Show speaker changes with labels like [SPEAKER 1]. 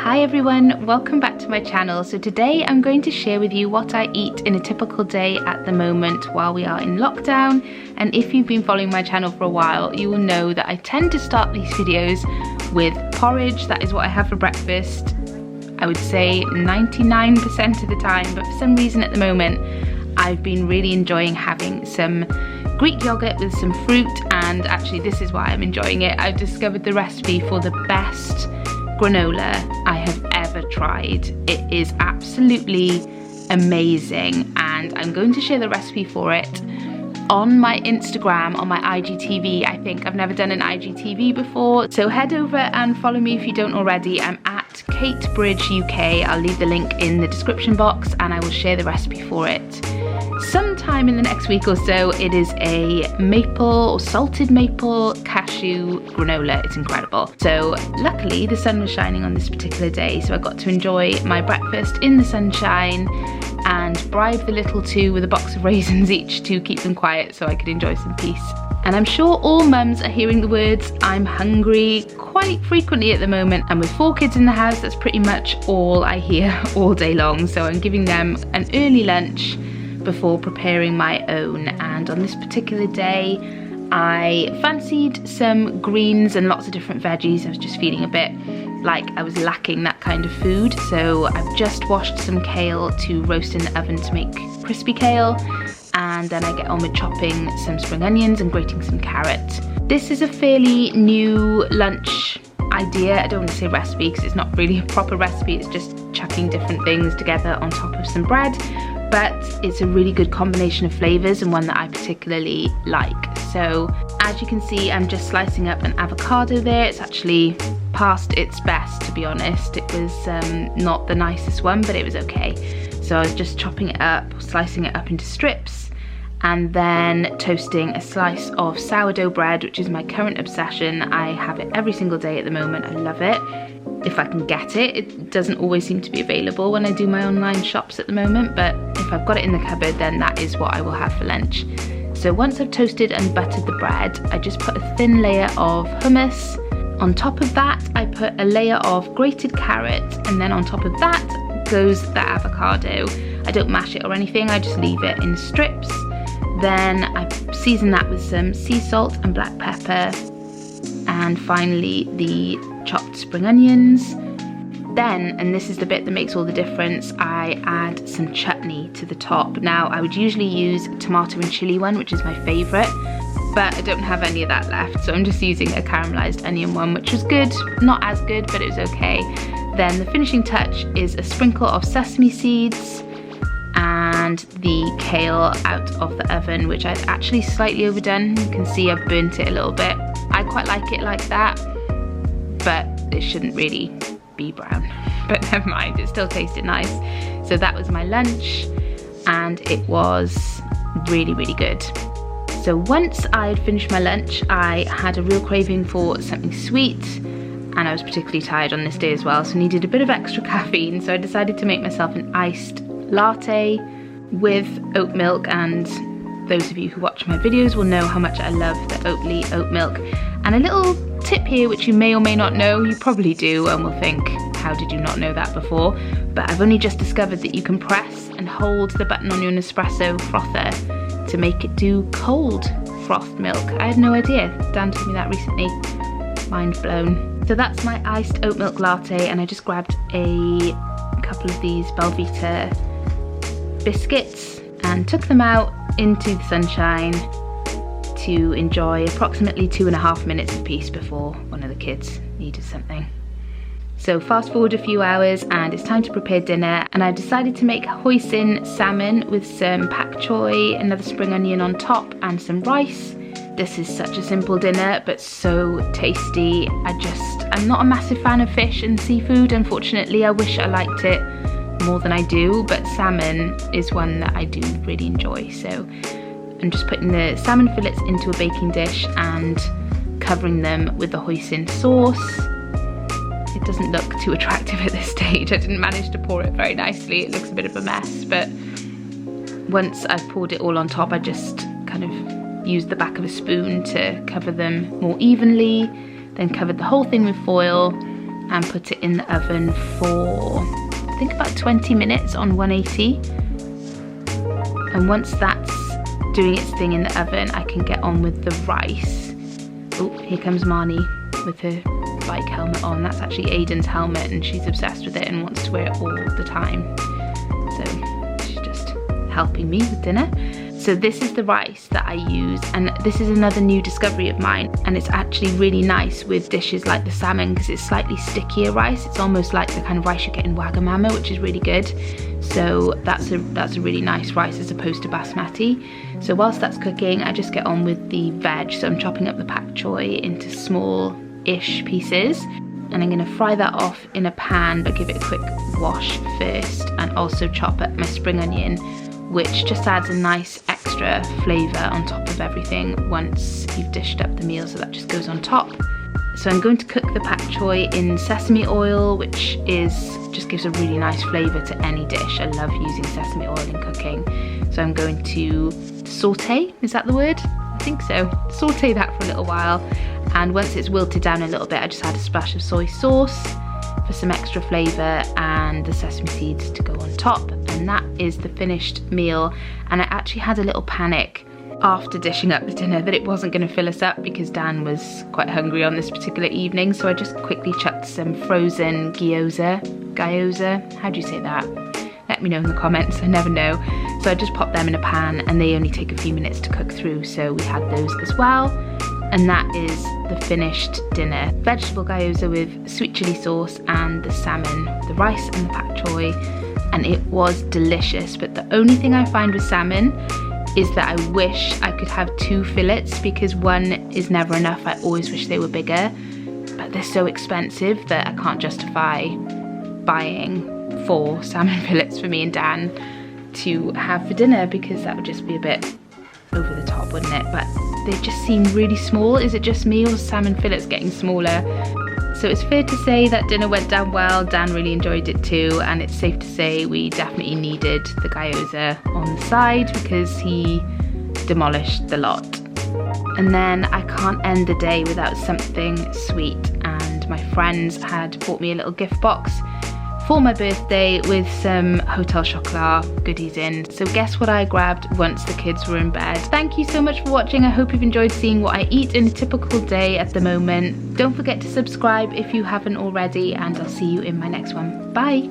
[SPEAKER 1] Hi everyone, welcome back to my channel. So today I'm going to share with you what I eat in a typical day at the moment while we are in lockdown. And if you've been following my channel for a while, you will know that I tend to start these videos with porridge. That is what I have for breakfast, I would say 99% of the time, but for some reason at the moment I've been really enjoying having some Greek yogurt with some fruit, and actually this is why I'm enjoying it. I've discovered the recipe for the best granola I have ever tried. It is absolutely amazing, and I'm going to share the recipe for it on my Instagram, on my IGTV. I think I've never done an IGTV before, so head over and follow me if you don't already. I'm at Kate Bridge UK. I'll leave the link in the description box and I will share the recipe for it sometime in the next week or so. It is a maple or salted maple cashew granola. It's incredible. So luckily the sun was shining on this particular day, so I got to enjoy my breakfast in the sunshine and bribe the little two with a box of raisins each to keep them quiet so I could enjoy some peace. And I'm sure all mums are hearing the words "I'm hungry" quite frequently at the moment, and with 4 kids in the house, that's pretty much all I hear all day long. So I'm giving them an early lunch before preparing my own, and on this particular day I fancied some greens and lots of different veggies. I was just feeling a bit like I was lacking that kind of food, so I've just washed some kale to roast in the oven to make crispy kale, and then I get on with chopping some spring onions and grating some carrot. This is a fairly new lunch idea. I don't want to say recipe because it's not really a proper recipe, it's just chucking different things together on top of some bread, but it's a really good combination of flavours and one that I particularly like. So as you can see, I'm just slicing up an avocado there. It's actually past its best, to be honest. It was not the nicest one, but it was okay. So I was just chopping it up, slicing it up into strips, and then toasting a slice of sourdough bread, which is my current obsession. I have it every single day at the moment. I love it. If I can get it. It doesn't always seem to be available when I do my online shops at the moment, but if I've got it in the cupboard, then that is what I will have for lunch. So once I've toasted and buttered the bread, I just put a thin layer of hummus. On top of that, I put a layer of grated carrot, and then on top of that goes the avocado. I don't mash it or anything, I just leave it in strips. Then I season that with some sea salt and black pepper, and finally the chopped spring onions. Then, and this is the bit that makes all the difference, I add some chutney to the top. Now I would usually use tomato and chilli one, which is my favourite, but I don't have any of that left, so I'm just using a caramelised onion one, which was good. Not as good, but it was okay. Then the finishing touch is a sprinkle of sesame seeds and the kale out of the oven, which I'd actually slightly overdone. You can see I've burnt it a little bit. I quite like it like that, but it shouldn't really be brown. But never mind, it still tasted nice. So that was my lunch, and it was really, really good. So once I had finished my lunch, I had a real craving for something sweet, and I was particularly tired on this day as well, so needed a bit of extra caffeine. So I decided to make myself an iced latte with oat milk, and those of you who watch my videos will know how much I love the Oatly oat milk. And a little tip here, which you may or may not know, you probably do and will think, how did you not know that before? But I've only just discovered that you can press and hold the button on your Nespresso frother to make it do cold frothed milk. I had no idea. Dan told me that recently. Mind blown. So that's my iced oat milk latte, and I just grabbed a couple of these Belvita biscuits and took them out into the sunshine to enjoy approximately 2.5 minutes apiece before one of the kids needed something. So fast forward a few hours and it's time to prepare dinner, and I've decided to make Hoisin salmon with some pak choy, another spring onion on top, and some rice. This is such a simple dinner, but so tasty. I'm not a massive fan of fish and seafood, unfortunately. I wish I liked it more than I do, but salmon is one that I do really enjoy. So I'm just putting the salmon fillets into a baking dish and covering them with the hoisin sauce. It doesn't look too attractive at this stage. I didn't manage to pour it very nicely. It looks a bit of a mess, but once I've poured it all on top, I just kind of used the back of a spoon to cover them more evenly, then covered the whole thing with foil, and put it in the oven for, I think, about 20 minutes on 180. And once that's doing its thing in the oven, I can get on with the rice. Oh, here comes Marnie with her bike helmet on. That's actually Aiden's helmet and she's obsessed with it and wants to wear it all the time. So she's just helping me with dinner. So this is the rice that I use, and this is another new discovery of mine, and it's actually really nice with dishes like the salmon because it's slightly stickier rice. It's almost like the kind of rice you get in Wagamama, which is really good. So that's a really nice rice as opposed to basmati. So whilst that's cooking, I just get on with the veg. So I'm chopping up the pak choy into small-ish pieces, and I'm going to fry that off in a pan but give it a quick wash first, and also chop up my spring onion, which just adds a nice extra flavour on top of everything once you've dished up the meal, so that just goes on top. So I'm going to cook the pak choy in sesame oil, which just gives a really nice flavour to any dish. I love using sesame oil in cooking. So I'm going to saute, is that the word? I think so. Saute that for a little while, and once it's wilted down a little bit, I just add a splash of soy sauce for some extra flavour and the sesame seeds to go on top, and that is the finished meal. And I actually had a little panic after dishing up the dinner that it wasn't going to fill us up because Dan was quite hungry on this particular evening, so I just quickly chucked some frozen gyoza, how do you say that? Let me know in the comments, I never know. So I just popped them in a pan and they only take a few minutes to cook through, so we had those as well. And that is the finished dinner. Vegetable gyoza with sweet chili sauce and the salmon, the rice and the pak choy, and it was delicious. But the only thing I find with salmon is that I wish I could have 2 fillets because one is never enough. I always wish they were bigger, but they're so expensive that I can't justify buying 4 salmon fillets for me and Dan to have for dinner because that would just be a bit over the top, wouldn't it? But they just seem really small. Is it just me or salmon fillets getting smaller? So it's fair to say that dinner went down well. Dan really enjoyed it too, and it's safe to say we definitely needed the gyoza on the side because he demolished the lot. And then I can't end the day without something sweet, and my friends had bought me a little gift box for my birthday with some Hotel Chocolat goodies in. So guess what I grabbed once the kids were in bed? Thank you so much for watching. I hope you've enjoyed seeing what I eat in a typical day at the moment. Don't forget to subscribe if you haven't already, and I'll see you in my next one. Bye.